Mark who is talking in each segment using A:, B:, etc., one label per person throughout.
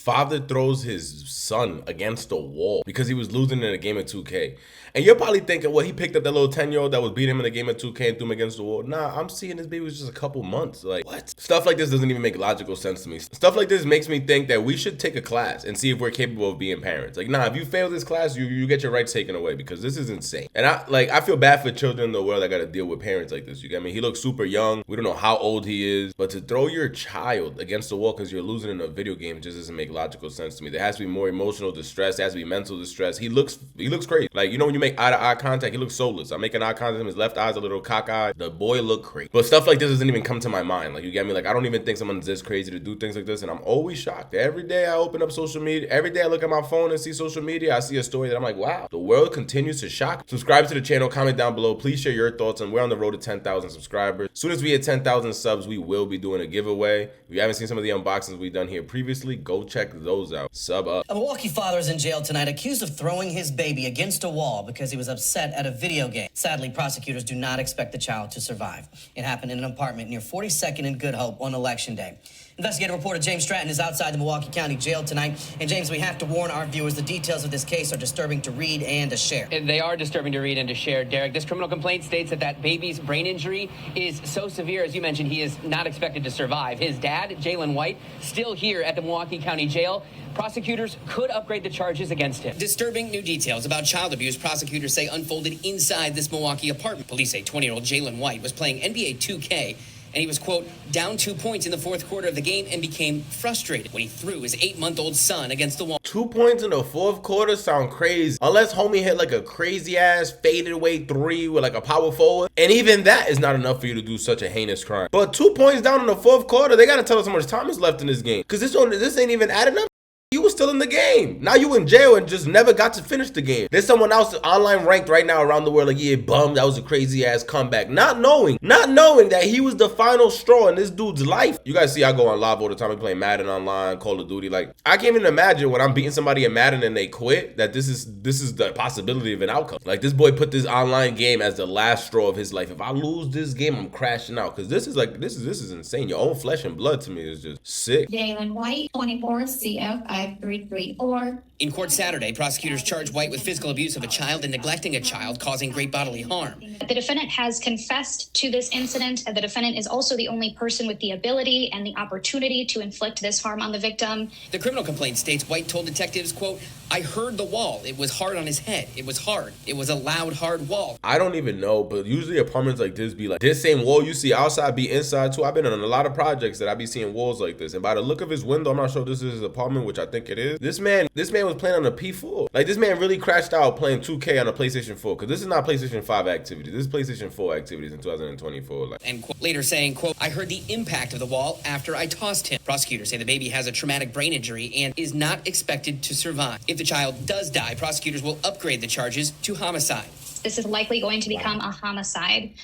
A: Father throws his son against the wall because he was losing in a game of 2K. And you're probably thinking, well, he picked up that little 10-year-old that was beating him in a game of 2K and threw him against the wall. Nah, I'm seeing this baby was just a couple months. Like, what? Stuff like this doesn't even make logical sense to me. Stuff like this makes me think that we should take a class and see if we're capable of being parents. Like, nah, if you fail this class, you get your rights taken away because this is insane. And I feel bad for children in the world that got to deal with parents like this. You get me? He looks super young. We don't know how old he is. But to throw your child against the wall because you're losing in a video game just doesn't make logical sense to me. There has to be more emotional distress. There has to be mental distress. He looks crazy. Like, you know when you make eye-to-eye contact, he looks soulless. I'm making eye contact with him. His left eye's a little cockeyed. The boy look crazy. But stuff like this doesn't even come to my mind. Like, you get me? Like, I don't even think someone's this crazy to do things like this. And I'm always shocked. Every day I open up social media. Every day I look at my phone and see social media. I see a story that I'm like, wow, the world continues to shock. Subscribe to the channel. Comment down below. Please share your thoughts. And we're on the road to 10,000 subscribers. As soon as we hit 10,000 subs, we will be doing a giveaway. If you haven't seen some of the unboxings we've done here previously, go check those out. Sub up.
B: A Milwaukee father is in jail tonight accused of throwing his baby against a wall because he was upset at a video game. Sadly, prosecutors do not expect the child to survive. It happened in an apartment near 42nd and Good Hope on Election Day. Investigative reporter James Stratton is outside the Milwaukee County Jail tonight. And James, we have to warn our viewers the details of this case are disturbing to read and to share.
C: They are disturbing to read and to share, Derek. This criminal complaint states that baby's brain injury is so severe, as you mentioned, he is not expected to survive. His dad, Jalen White, still here at the Milwaukee County Jail. Prosecutors could upgrade the charges against him. Disturbing new details about child abuse prosecutors say unfolded inside this Milwaukee apartment. Police say 20-year-old Jalen White was playing NBA 2K. And he was, quote, down 2 points in the fourth quarter of the game and became frustrated when he threw his 8-month-old son against the wall.
A: 2 points in the fourth quarter sound crazy. Unless homie hit like a crazy ass faded away three with like a power forward. And even that is not enough for you to do such a heinous crime. But 2 points down in the fourth quarter, they gotta tell us how much time is left in this game. Cause this ain't even adding up. You were still in the game. Now you in jail and just never got to finish the game. There's someone else online ranked right now around the world like, yeah, bum, that was a crazy ass comeback. Not knowing that he was the final straw in this dude's life. You guys see I go on live all the time. I play Madden online, Call of Duty. Like, I can't even imagine when I'm beating somebody in Madden and they quit that this is the possibility of an outcome. Like, this boy put this online game as the last straw of his life. If I lose this game, I'm crashing out. Cause this is insane. Your own flesh and blood to me is just sick.
D: Jalen White, 24 CF 5334.
C: In court Saturday, prosecutors charged White with physical abuse of a child and neglecting a child, causing great bodily harm.
E: The defendant has confessed to this incident. The defendant is also the only person with the ability and the opportunity to inflict this harm on the victim.
C: The criminal complaint states White told detectives, quote, I heard the wall. It was hard on his head. It was hard. It was a loud, hard wall.
A: I don't even know, but usually apartments like this be like, this same wall you see outside be inside too. I've been on a lot of projects that I be seeing walls like this. And by the look of his window, I'm not sure if this is his apartment, which I think it is. This man was playing on a P4. Like, this man really crashed out playing 2K on a PlayStation 4, because this is not PlayStation 5 activities. This is PlayStation 4 activities in 2024. Like.
C: And quote, later saying, quote, I heard the impact of the wall after I tossed him. Prosecutors say the baby has a traumatic brain injury and is not expected to survive. If the child does die, prosecutors will upgrade the charges to homicide.
E: This is likely going to become a homicide.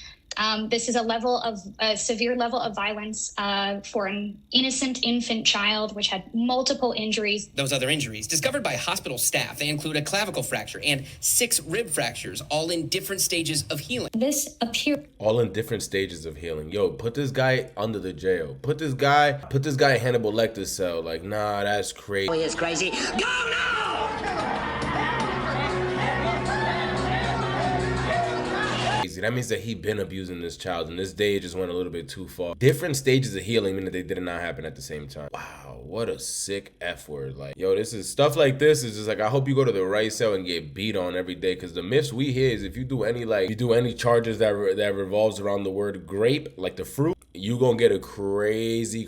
E: This is a severe level of violence for an innocent infant child, which had multiple injuries.
C: Those other injuries, discovered by hospital staff, they include a clavicle fracture and 6 rib fractures, all in different stages of healing.
D: This appears
A: all in different stages of healing. Yo, put this guy under the jail. Put this guy in Hannibal Lecter's cell. Like, nah, that's crazy.
B: Boy is crazy. Go now!
A: That means that he been abusing this child, and this day just went a little bit too far. Different stages of healing mean that they did not happen at the same time. Wow, what a sick F word. Like, yo, this is stuff like this is just like, I hope you go to the right cell and get beat on every day, because the myths we hear is if you do any charges that revolves around the word grape, like the fruit, you gonna get a crazy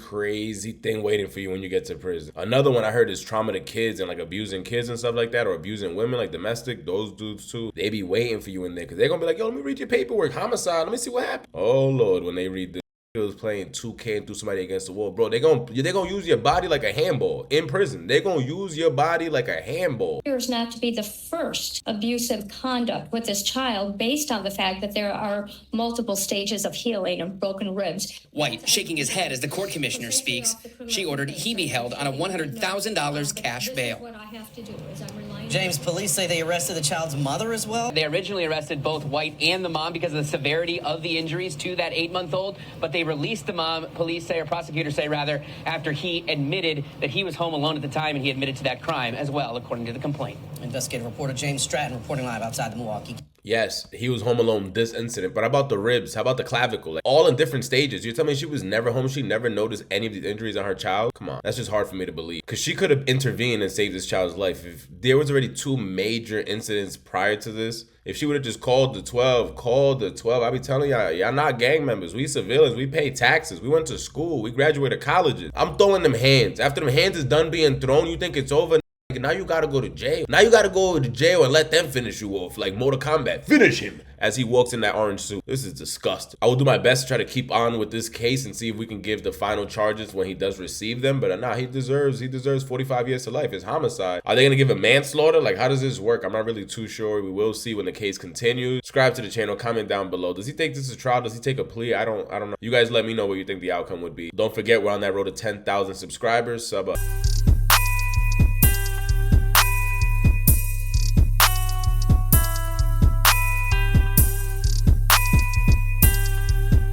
A: thing waiting for you when you get to prison. Another one I heard is trauma to kids and like abusing kids and stuff like that, or abusing women, like domestic. Those dudes too, they be waiting for you in there because they're gonna be like, yo, let me read your paperwork, homicide, let me see what happened. Oh Lord, when they read this. Was playing 2K and threw somebody against the wall, bro. They're gonna use your body like a handball in prison. They're gonna use your body like a handball.
D: appears not to be the first abusive conduct with this child, based on the fact that there are multiple stages of healing of broken ribs.
C: White shaking his head as the court commissioner speaks. She ordered he be held on a $100,000 cash bail.
D: What I have to do is I'm relying
B: James, police say they arrested the child's mother as well.
C: They originally arrested both White and the mom because of the severity of the injuries to that 8-month-old, but they released the mom, police say, or prosecutors say rather, after he admitted that he was home alone at the time and he admitted to that crime as well, according to the complaint.
B: Investigative reporter James Stratton reporting live outside the Milwaukee.
A: Yes, he was home alone this incident, but how about the ribs? How about the clavicle? Like, all in different stages. You're telling me she was never home? She never noticed any of these injuries on her child? Come on, that's just hard for me to believe. Because she could have intervened and saved this child's life. If there was already 2 major incidents prior to this, if she would have just called the 12, I be telling y'all not gang members. We civilians, we pay taxes. We went to school, we graduated colleges. I'm throwing them hands. After them hands is done being thrown, you think it's over? Now you gotta go to jail. Now you gotta go to jail and let them finish you off like Mortal Kombat. Finish him as he walks in that orange suit. This is disgusting. I will do my best to try to keep on with this case and see if we can give the final charges when he does receive them. But nah, he deserves 45 years to life. It's homicide. Are they gonna give him manslaughter? Like, how does this work? I'm not really too sure. We will see when the case continues. Subscribe to the channel. Comment down below. Does he think this is a trial? Does he take a plea? I don't know. You guys let me know what you think the outcome would be. Don't forget, we're on that road to 10,000 subscribers. Sub up.